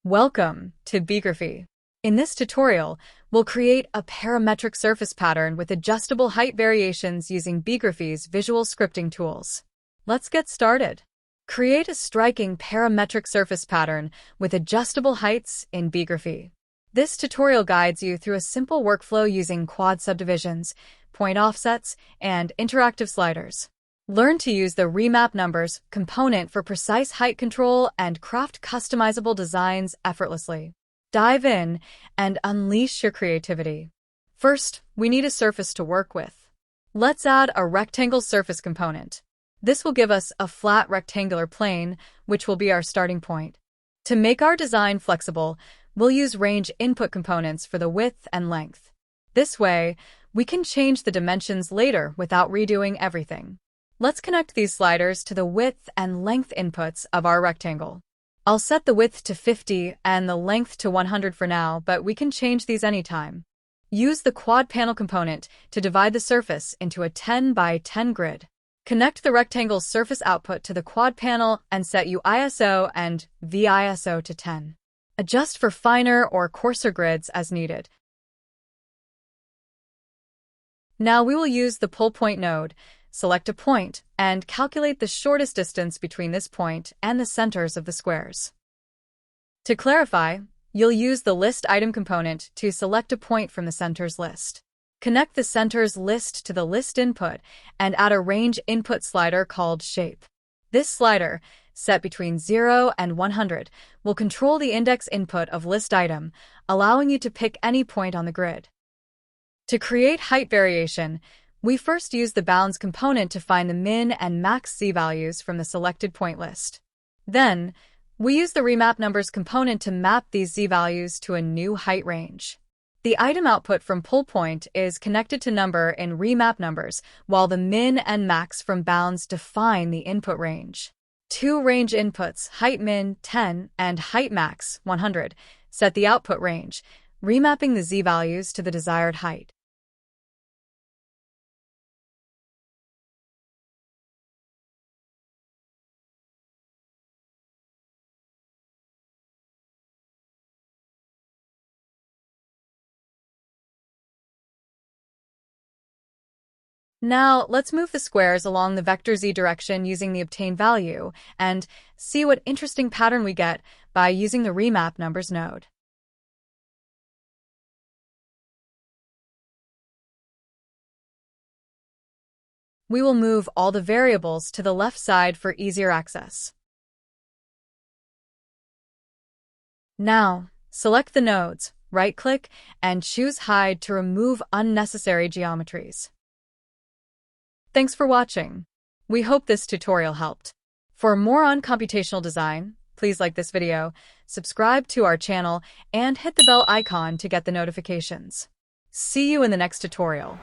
Welcome to BeeGraphy. In this tutorial, we'll create a parametric surface pattern with adjustable height variations using BeeGraphy's visual scripting tools. Let's get started. Create a striking parametric surface pattern with adjustable heights in BeeGraphy. This tutorial guides you through a simple workflow using quad subdivisions, point offsets, and interactive sliders. Learn to use the Remap Numbers component for precise height control and craft customizable designs effortlessly. Dive in and unleash your creativity. First, we need a surface to work with. Let's add a rectangle surface component. This will give us a flat rectangular plane, which will be our starting point. To make our design flexible, we'll use range input components for the width and length. This way, we can change the dimensions later without redoing everything. Let's connect these sliders to the width and length inputs of our rectangle. I'll set the width to 50 and the length to 100 for now, but we can change these anytime. Use the quad panel component to divide the surface into a 10 by 10 grid. Connect the rectangle's surface output to the quad panel and set UISO and VISO to 10. Adjust for finer or coarser grids as needed. Now we will use the pull point node. Select a point and calculate the shortest distance between this point and the centers of the squares. To clarify, you'll use the list item component to select a point from the centers list. Connect the centers list to the list input and add a range input slider called shape. This slider, set between 0 and 100, will control the index input of list item, allowing you to pick any point on the grid. To create height variation, we first use the bounds component to find the min and max z values from the selected point list. Then, we use the Remap Numbers component to map these z values to a new height range. The item output from pull point is connected to number in Remap Numbers, while the min and max from bounds define the input range. Two range inputs, height min 10 and height max 100, set the output range, remapping the z values to the desired height. Now, let's move the squares along the vector z direction using the obtained value and see what interesting pattern we get by using the Remap Numbers node. We will move all the variables to the left side for easier access. Now, select the nodes, right-click, and choose Hide to remove unnecessary geometries. Thanks for watching. We hope this tutorial helped. For more on computational design, please like this video, subscribe to our channel, and hit the bell icon to get the notifications. See you in the next tutorial.